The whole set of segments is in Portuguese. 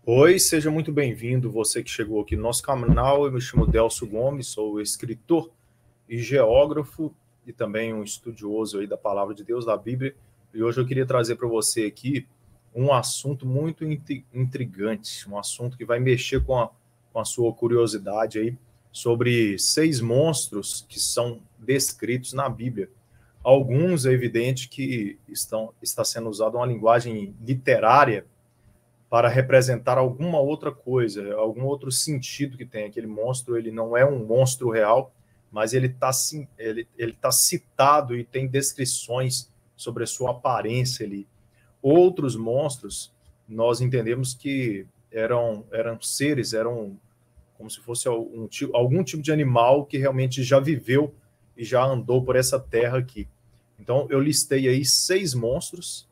Oi, seja muito bem-vindo, você que chegou aqui no nosso canal. Eu me chamo Delcio Gomes, sou escritor e geógrafo e também um estudioso aí da Palavra de Deus, da Bíblia. E hoje eu queria trazer para você aqui um assunto muito intrigante, um assunto que vai mexer com a sua curiosidade aí sobre 6 monstros que são descritos na Bíblia. Alguns é evidente que está sendo usada uma linguagem literária para representar alguma outra coisa, algum outro sentido que tem. Aquele monstro, ele não é um monstro real, mas ele tá citado e tem descrições sobre a sua aparência ali. Outros monstros, nós entendemos que eram seres, eram como se fosse algum tipo de animal que realmente já viveu e já andou por essa terra aqui. Então, eu listei aí 6 monstros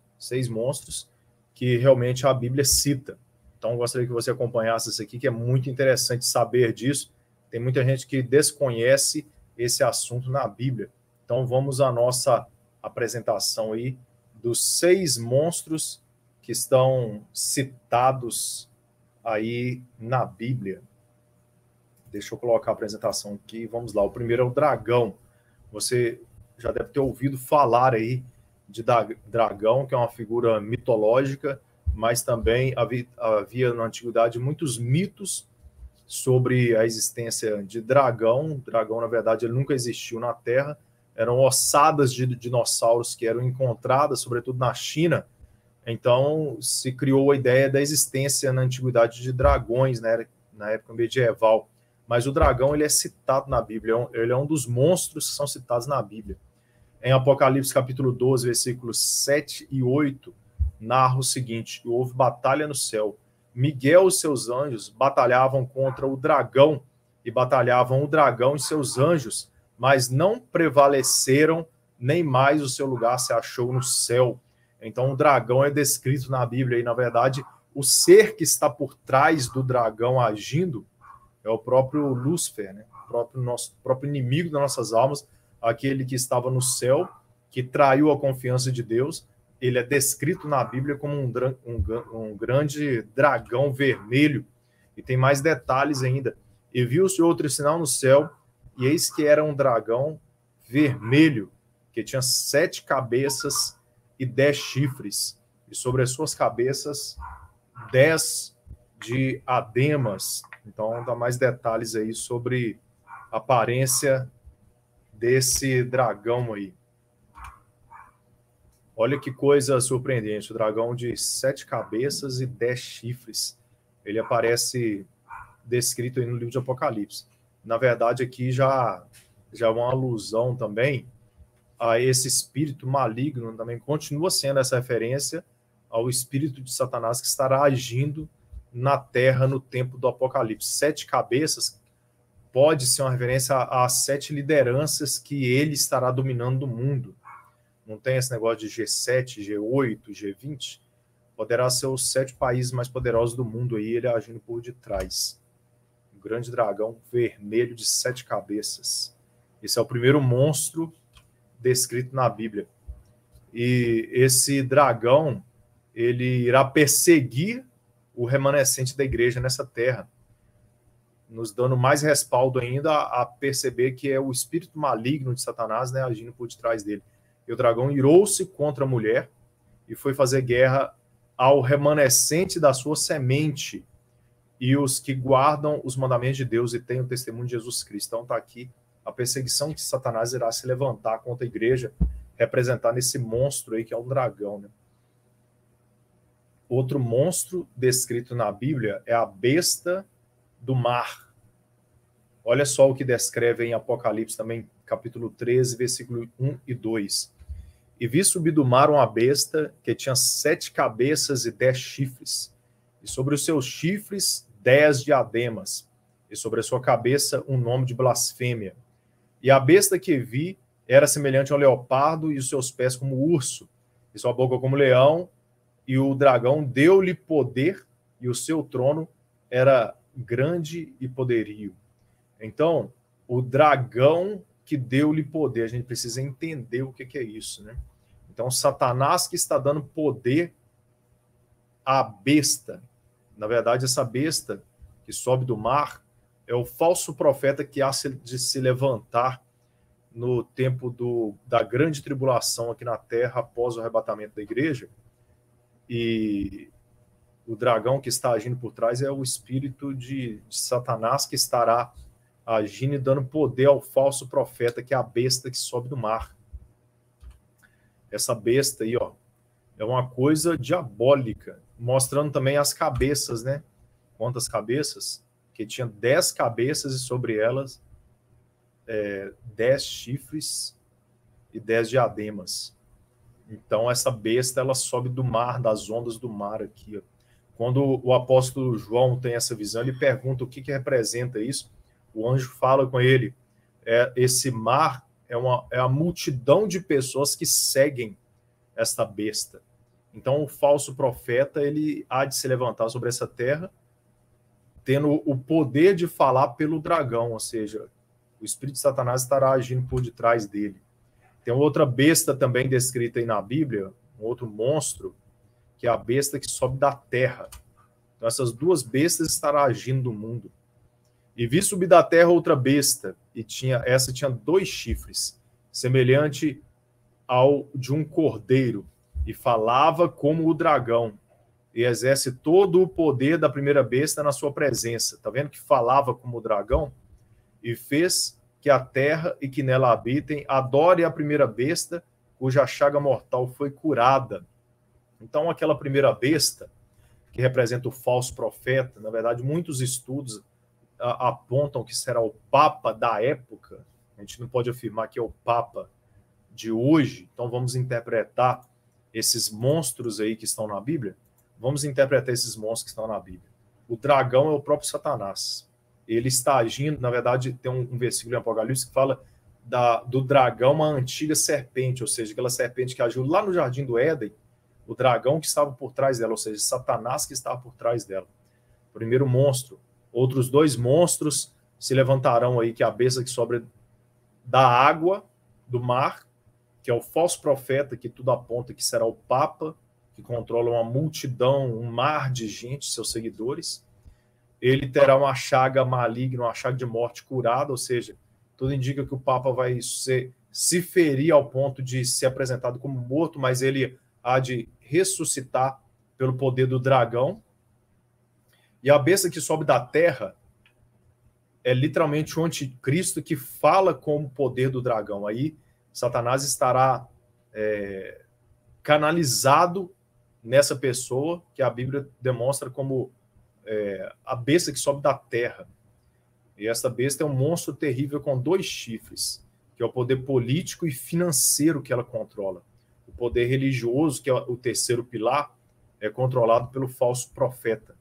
que realmente a Bíblia cita. Então, eu gostaria que você acompanhasse isso aqui, que é muito interessante saber disso. Tem muita gente que desconhece esse assunto na Bíblia. Então, vamos à nossa apresentação aí dos 6 monstros que estão citados aí na Bíblia. Deixa eu colocar a apresentação aqui. Vamos lá. O primeiro é o dragão. Você já deve ter ouvido falar aí de dragão, que é uma figura mitológica, mas também havia na antiguidade muitos mitos sobre a existência de dragão. O dragão, na verdade, ele nunca existiu na Terra. Eram ossadas de dinossauros que eram encontradas, sobretudo na China. Então, se criou a ideia da existência na antiguidade de dragões, né, na época medieval. Mas o dragão, ele é citado na Bíblia, ele é um dos monstros que são citados na Bíblia. Em Apocalipse capítulo 12, versículos 7 e 8, narra o seguinte: houve batalha no céu. Miguel e seus anjos batalhavam contra o dragão, e batalhavam o dragão e seus anjos, mas não prevaleceram, nem mais o seu lugar se achou no céu. Então, o dragão é descrito na Bíblia, e, na verdade, o ser que está por trás do dragão agindo é o próprio Lúcifer, né? O próprio inimigo das nossas almas, aquele que estava no céu, que traiu a confiança de Deus. Ele é descrito na Bíblia como um grande dragão vermelho. E tem mais detalhes ainda. E viu-se outro sinal no céu, e eis que era um dragão vermelho, que tinha 7 cabeças e 10 chifres, e sobre as suas cabeças 10 diademas. Então, dá mais detalhes aí sobre a aparência desse dragão aí. Olha que coisa surpreendente, o dragão de 7 cabeças e 10 chifres. Ele aparece descrito aí no livro de Apocalipse. Na verdade, aqui já é uma alusão também a esse espírito maligno, também continua sendo essa referência ao espírito de Satanás que estará agindo na terra no tempo do Apocalipse. 7 cabeças pode ser uma referência às 7 lideranças que ele estará dominando o mundo. Não tem esse negócio de G7, G8, G20. Poderá ser os 7 países mais poderosos do mundo aí, ele agindo por detrás. Um grande dragão vermelho de 7 cabeças. Esse é o primeiro monstro descrito na Bíblia. E esse dragão, ele irá perseguir o remanescente da igreja nessa terra, nos dando mais respaldo ainda a perceber que é o espírito maligno de Satanás, né, agindo por detrás dele. E o dragão irou-se contra a mulher e foi fazer guerra ao remanescente da sua semente e os que guardam os mandamentos de Deus e têm o testemunho de Jesus Cristo. Então está aqui a perseguição que Satanás irá se levantar contra a igreja, representar nesse monstro aí que é um dragão, né? Outro monstro descrito na Bíblia é a besta do mar. Olha só o que descreve em Apocalipse também, capítulo 13, versículo 1 e 2. E vi subir do mar uma besta que tinha 7 cabeças e 10 chifres, e sobre os seus chifres 10 diademas, e sobre a sua cabeça um nome de blasfêmia. E a besta que vi era semelhante ao leopardo, e os seus pés como urso, e sua boca como leão, e o dragão deu-lhe poder, e o seu trono era grande e poderio. Então, o dragão que deu-lhe poder, a gente precisa entender o que é isso, né? Então, Satanás que está dando poder à besta, Na verdade, essa besta que sobe do mar é o falso profeta que há de se levantar no tempo da grande tribulação aqui na terra após o arrebatamento da igreja. E o dragão que está agindo por trás é o espírito de Satanás que estará agindo e dando poder ao falso profeta, que é a besta que sobe do mar. Essa besta aí, ó, é uma coisa diabólica, mostrando também as cabeças, né? Quantas cabeças? Que tinha 10 cabeças e sobre elas 10 chifres e 10 diademas. Então essa besta, ela sobe do mar, das ondas do mar aqui, ó. Quando o apóstolo João tem essa visão, ele pergunta o que representa isso. O anjo fala com ele, esse mar é a multidão de pessoas que seguem esta besta. Então o falso profeta, ele há de se levantar sobre essa terra, tendo o poder de falar pelo dragão, ou seja, o espírito de Satanás estará agindo por detrás dele. Tem outra besta também descrita aí na Bíblia, um outro monstro, que é a besta que sobe da terra. Então essas duas bestas estarão agindo no mundo. E vi subir da terra outra besta, e essa tinha 2 chifres, semelhante ao de um cordeiro, e falava como o dragão, e exerce todo o poder da primeira besta na sua presença. Está vendo que falava como o dragão? E fez que a terra e que nela habitem adore a primeira besta, cuja chaga mortal foi curada. Então aquela primeira besta, que representa o falso profeta, na verdade muitos estudos apontam que será o Papa da época. A gente não pode afirmar que é o Papa de hoje, então vamos interpretar esses monstros aí que estão na Bíblia. Vamos interpretar esses monstros que estão na Bíblia. O dragão é o próprio Satanás. Ele está agindo, na verdade, tem um versículo em Apocalipse que fala do dragão, uma antiga serpente, ou seja, aquela serpente que agiu lá no Jardim do Éden, o dragão que estava por trás dela, ou seja, Satanás que estava por trás dela. Primeiro monstro. Outros 2 monstros se levantarão aí, que é a besta que sobe da água, do mar, que é o falso profeta, que tudo aponta que será o Papa, que controla uma multidão, um mar de gente, seus seguidores. Ele terá uma chaga maligna, uma chaga de morte curada, ou seja, tudo indica que o Papa vai se ferir ao ponto de ser apresentado como morto, mas ele há de ressuscitar pelo poder do dragão. E a besta que sobe da terra é literalmente o anticristo que fala com o poder do dragão. Aí Satanás estará canalizado nessa pessoa, que a Bíblia demonstra como a besta que sobe da terra. E essa besta é um monstro terrível com 2 chifres, que é o poder político e financeiro que ela controla. O poder religioso, que é o terceiro pilar, é controlado pelo falso profeta.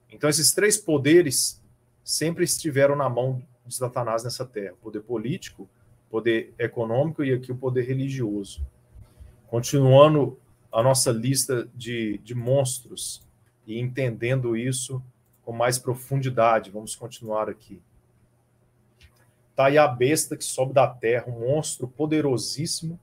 Então esses 3 poderes sempre estiveram na mão de Satanás nessa terra. O poder político, poder econômico e aqui o poder religioso. Continuando a nossa lista de monstros e entendendo isso com mais profundidade, vamos continuar aqui. Está aí a besta que sobe da terra, um monstro poderosíssimo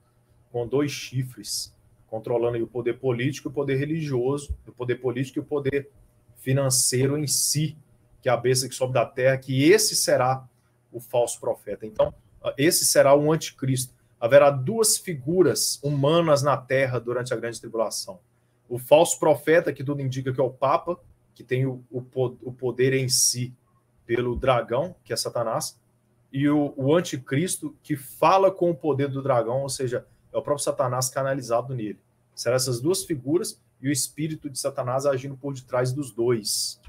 com 2 chifres, controlando aí o poder político e o poder religioso, o poder político e o poder financeiro em si, que é a besta que sobe da terra, que esse será o falso profeta. Então, esse será o anticristo. Haverá 2 figuras humanas na terra durante a grande tribulação. O falso profeta, que tudo indica que é o Papa, que tem o poder em si pelo dragão, que é Satanás, e o anticristo, que fala com o poder do dragão, ou seja, é o próprio Satanás canalizado nele. Serão essas 2 figuras e o espírito de Satanás agindo por detrás dos 2,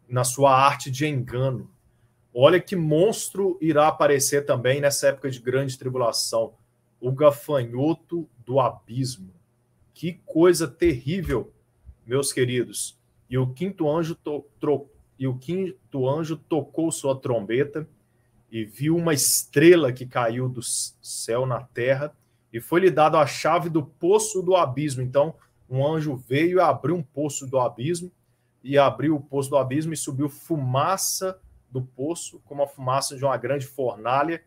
na sua arte de engano. Olha que monstro irá aparecer também nessa época de grande tribulação, o gafanhoto do abismo. Que coisa terrível, meus queridos. E o quinto anjo tocou sua trombeta e viu uma estrela que caiu do céu na terra e foi-lhe dado a chave do poço do abismo. Então, um anjo veio e abriu um poço do abismo, e abriu o poço do abismo e subiu fumaça do poço, como a fumaça de uma grande fornalha,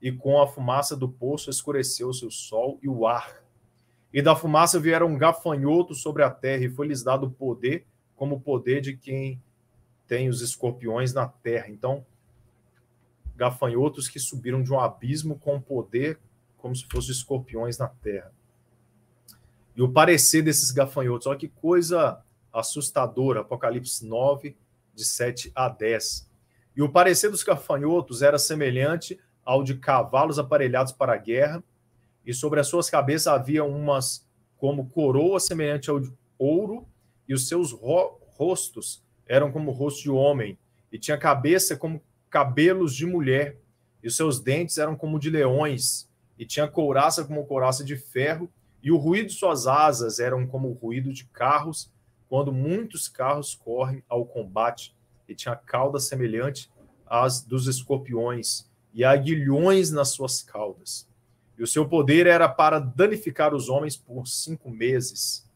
e com a fumaça do poço escureceu-se o sol e o ar. E da fumaça vieram gafanhotos sobre a terra, e foi-lhes dado poder como o poder de quem tem os escorpiões na terra. Então, gafanhotos que subiram de um abismo com poder como se fossem escorpiões na terra. E o parecer desses gafanhotos, olha que coisa assustadora, Apocalipse 9, de 7 a 10. E o parecer dos gafanhotos era semelhante ao de cavalos aparelhados para a guerra, e sobre as suas cabeças havia umas como coroa semelhante ao de ouro, e os seus rostos eram como o rosto de homem, e tinha cabeça como cabelos de mulher, e os seus dentes eram como de leões, e tinha couraça como couraça de ferro, e o ruído de suas asas eram como o ruído de carros, quando muitos carros correm ao combate, e tinha cauda semelhante às dos escorpiões, e aguilhões nas suas caudas. E o seu poder era para danificar os homens por 5 meses,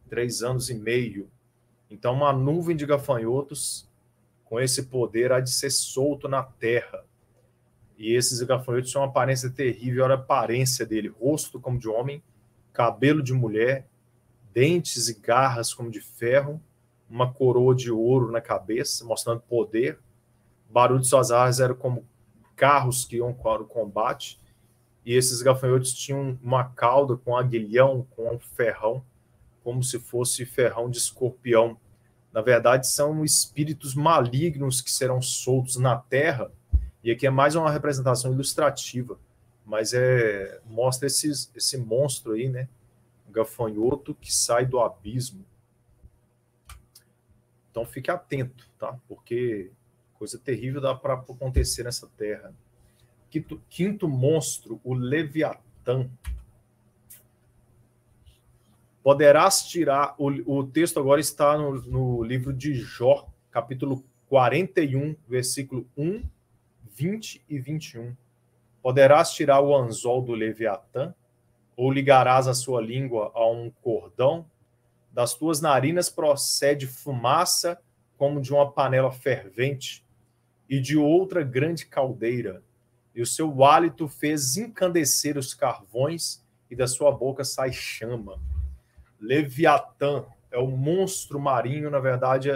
3 anos e meio. Então, uma nuvem de gafanhotos com esse poder há de ser solto na terra. E esses gafanhotos tinham uma aparência terrível, olha a aparência dele, rosto como de homem, cabelo de mulher, dentes e garras como de ferro, uma coroa de ouro na cabeça, mostrando poder. O barulho de suas asas era como carros que iam para o combate, e esses gafanhotos tinham uma cauda com aguilhão, com um ferrão, como se fosse ferrão de escorpião. Na verdade, são espíritos malignos que serão soltos na terra, e aqui é mais uma representação ilustrativa, mas mostra esse monstro aí, né? Um gafanhoto que sai do abismo. Então fique atento, tá? Porque coisa terrível dá para acontecer nessa terra. Quinto monstro, o Leviatã. Poderás tirar... O texto agora está no livro de Jó, capítulo 41, versículo 1, 20 e 21. Poderás tirar o anzol do Leviatã, ou ligarás a sua língua a um cordão? Das tuas narinas procede fumaça como de uma panela fervente e de outra grande caldeira. E o seu hálito fez encandecer os carvões e da sua boca sai chama. Leviatã é o monstro marinho, na verdade,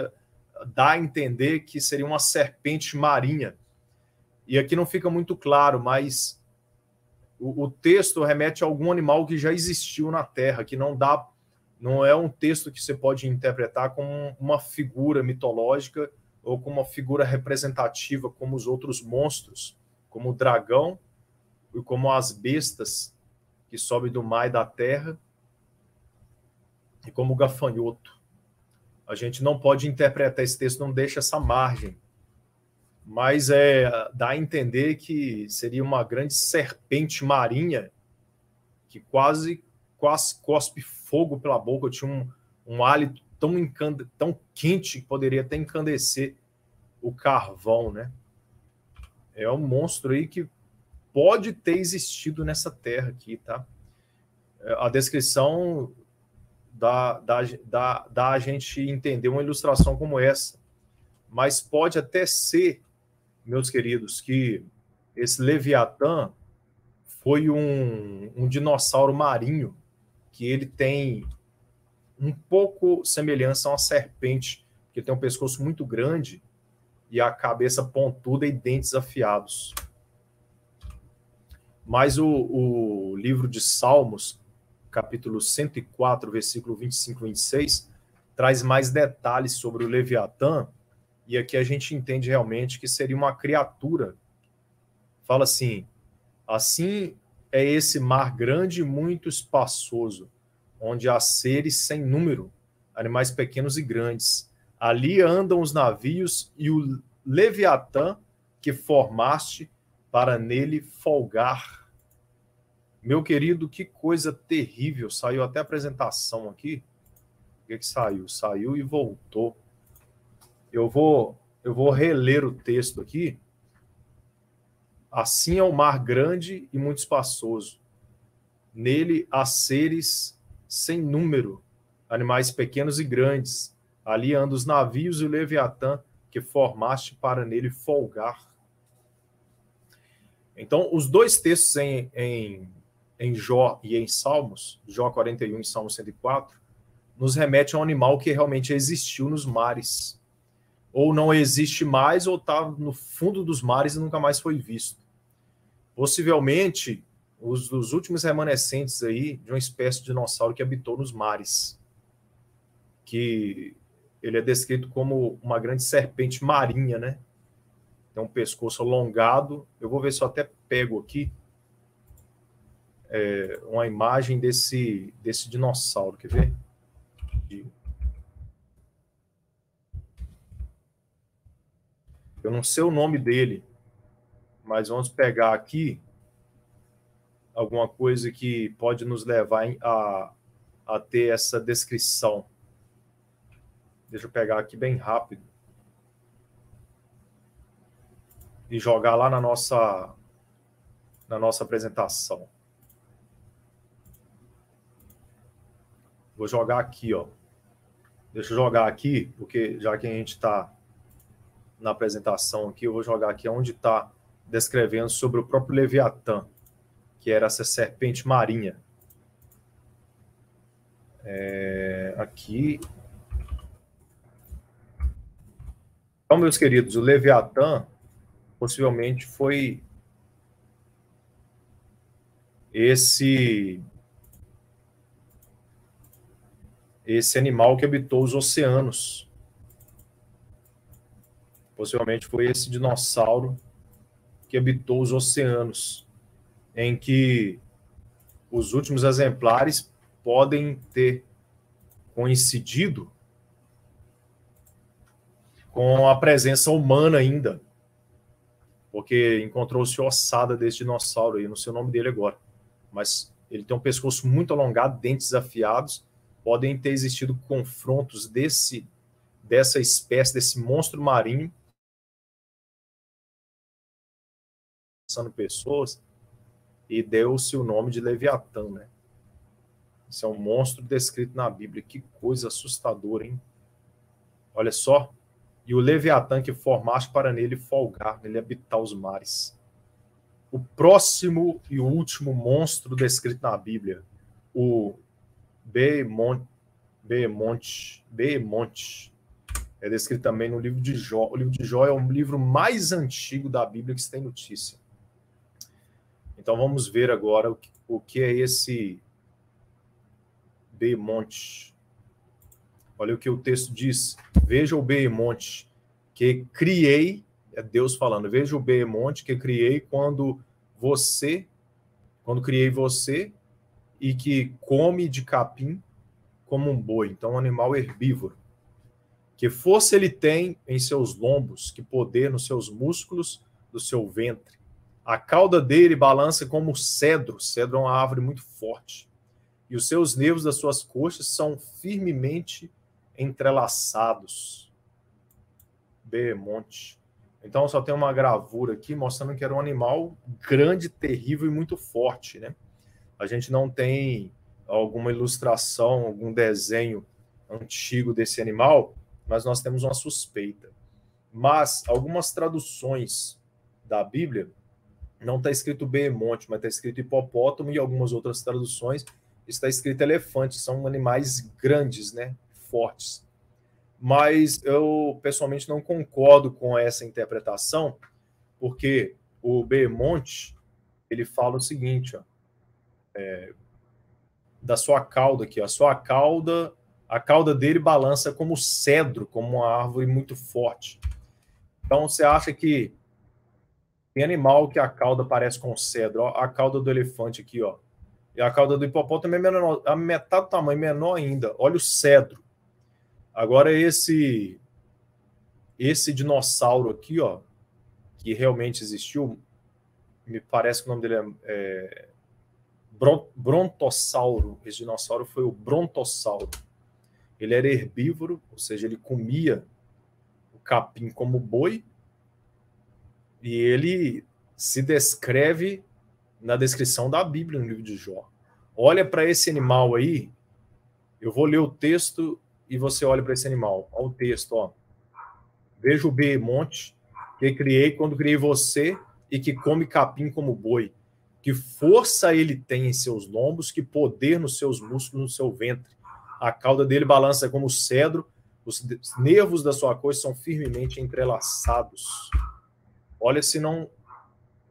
dá a entender que seria uma serpente marinha. E aqui não fica muito claro, mas o texto remete a algum animal que já existiu na Terra, que não é um texto que você pode interpretar como uma figura mitológica ou como uma figura representativa como os outros monstros, como o dragão e como as bestas que sobem do mar e da terra, e como o gafanhoto. A gente não pode interpretar esse texto, não deixa essa margem, mas dá a entender que seria uma grande serpente marinha que quase cospe fogo pela boca, tinha um hálito tão quente que poderia até encandecer o carvão, né? É um monstro aí que pode ter existido nessa terra aqui, tá? A descrição dá a gente entender uma ilustração como essa, mas pode até ser, meus queridos, que esse Leviatã foi um dinossauro marinho, que ele tem um pouco semelhança a uma serpente, que tem um pescoço muito grande e a cabeça pontuda e dentes afiados. Mas o livro de Salmos, capítulo 104, versículo 25 e 26, traz mais detalhes sobre o Leviatã, e aqui a gente entende realmente que seria uma criatura. Fala assim: assim é esse mar grande e muito espaçoso, onde há seres sem número, animais pequenos e grandes. Ali andam os navios e o Leviatã que formaste para nele folgar. Meu querido, que coisa terrível. Saiu até a apresentação aqui. O que saiu? Saiu e voltou. Eu vou reler o texto aqui. Assim é o mar grande e muito espaçoso. Nele há seres sem número, animais pequenos e grandes. Ali andam os navios e o Leviatã que formaste para nele folgar. Então, os dois textos em Jó e em Salmos, Jó 41 e Salmo 104, nos remete a um animal que realmente existiu nos mares. Ou não existe mais, ou está no fundo dos mares e nunca mais foi visto. Possivelmente, os últimos remanescentes aí de uma espécie de dinossauro que habitou nos mares. Que ele é descrito como uma grande serpente marinha, né? Tem um pescoço alongado. Eu vou ver se eu até pego aqui uma imagem desse dinossauro. Quer ver? Eu não sei o nome dele, mas vamos pegar aqui alguma coisa que pode nos levar a ter essa descrição. Deixa eu pegar aqui bem rápido e jogar lá na nossa apresentação. Vou jogar aqui, ó. Deixa eu jogar aqui, porque já que a gente está na apresentação aqui, eu vou jogar aqui onde está descrevendo sobre o próprio Leviatã, que era essa serpente marinha. Aqui. Então, meus queridos, o Leviatã possivelmente foi esse animal que habitou os oceanos. Possivelmente foi esse dinossauro que habitou os oceanos, em que os últimos exemplares podem ter coincidido com a presença humana ainda, porque encontrou-se ossada desse dinossauro aí, não sei o nome dele agora, mas ele tem um pescoço muito alongado, dentes afiados, podem ter existido confrontos dessa espécie, desse monstro marinho, passando pessoas, e deu-se o nome de Leviatã, né? Esse é um monstro descrito na Bíblia. Que coisa assustadora, hein? Olha só. E o Leviatã que formaste para nele folgar, nele habitar os mares. O próximo e o último monstro descrito na Bíblia, o Behemoth, é descrito também no livro de Jó. O livro de Jó é o livro mais antigo da Bíblia que se tem notícia. Então vamos ver agora o que é esse Behemoth. Olha o que o texto diz. Veja o Behemoth que criei, é Deus falando, veja o Behemoth que criei quando criei você e que come de capim como um boi. Então, um animal herbívoro. Que força ele tem em seus lombos, que poder nos seus músculos do seu ventre. A cauda dele balança como cedro. Cedro é uma árvore muito forte. E os seus nervos das suas coxas são firmemente entrelaçados. Behemoth. Então, só tem uma gravura aqui mostrando que era um animal grande, terrível e muito forte, né? A gente não tem alguma ilustração, algum desenho antigo desse animal, mas nós temos uma suspeita. Mas algumas traduções da Bíblia não está escrito Behemoth, mas está escrito hipopótamo, e algumas outras traduções está escrito elefante. São animais grandes, né? Fortes. Mas eu, pessoalmente, não concordo com essa interpretação, porque o Behemoth, ele fala o seguinte, ó, da sua cauda aqui, ó, a cauda dele balança como cedro, como uma árvore muito forte. Então, você acha que tem animal que a cauda parece com cedro, ó, a cauda do elefante aqui, ó, e a cauda do hipopótamo é menor, a metade do tamanho, menor ainda. Olha o cedro. Agora, esse dinossauro aqui, ó, que realmente existiu, me parece que o nome dele é Brontossauro. Esse dinossauro foi o Brontossauro. Ele era herbívoro, ou seja, ele comia o capim como boi, e ele se descreve na descrição da Bíblia, no livro de Jó. Olha para esse animal aí, eu vou ler o texto e você olha para esse animal. Olha o texto, ó. Veja o Behemoth que criei quando criei você e que come capim como boi. Que força ele tem em seus lombos, que poder nos seus músculos, no seu ventre. A cauda dele balança como o cedro, os nervos da sua coxa são firmemente entrelaçados. Olha se não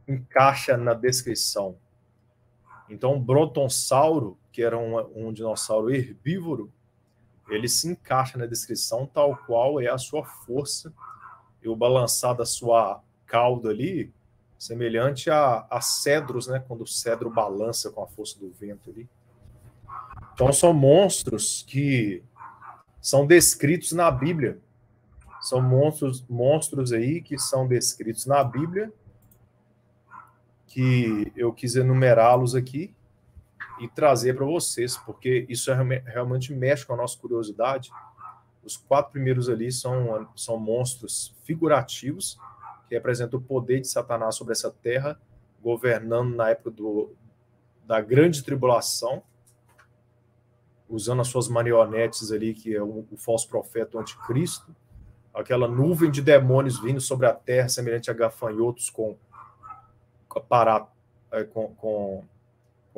encaixa na descrição. Então, o brontossauro, que era um dinossauro herbívoro, ele se encaixa na descrição tal qual é a sua força e o balançar da sua cauda ali, semelhante a cedros, né? Quando o cedro balança com a força do vento ali. Então, são monstros que são descritos na Bíblia. São monstros aí que são descritos na Bíblia, que eu quis enumerá-los aqui e trazer para vocês, porque isso realmente mexe com a nossa curiosidade. Os 4 primeiros ali são monstros figurativos, que representam o poder de Satanás sobre essa terra, governando na época da grande tribulação, usando as suas marionetes ali, que é o falso profeta, o anticristo, aquela nuvem de demônios vindo sobre a terra, semelhante a gafanhotos com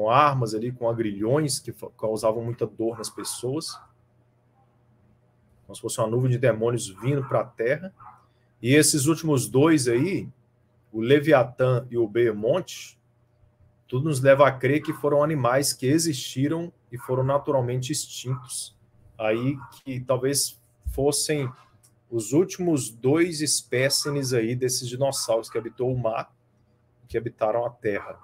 armas ali, com agrilhões que causavam muita dor nas pessoas, como se fosse uma nuvem de demônios vindo para a terra. E esses últimos 2 aí, o Leviatã e o Behemonte, tudo nos leva a crer que foram animais que existiram e foram naturalmente extintos. Aí que talvez fossem os últimos 2 espécimes aí desses dinossauros que habitou o mar, que habitaram a terra.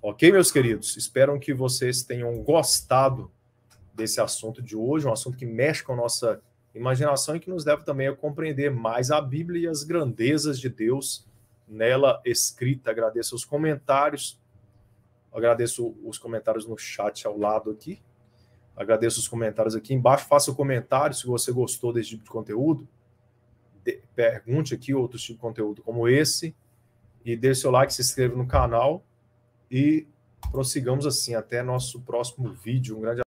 Ok, meus queridos? Espero que vocês tenham gostado desse assunto de hoje, um assunto que mexe com a nossa imaginação e que nos leva também a compreender mais a Bíblia e as grandezas de Deus nela escrita. Agradeço os comentários, agradeço os comentários no chat ao lado aqui, agradeço os comentários aqui embaixo, faça o comentário se você gostou desse tipo de conteúdo, pergunte aqui outro tipo de conteúdo como esse, e deixe seu like, se inscreva no canal, e prossigamos assim até nosso próximo vídeo. Um grande abraço.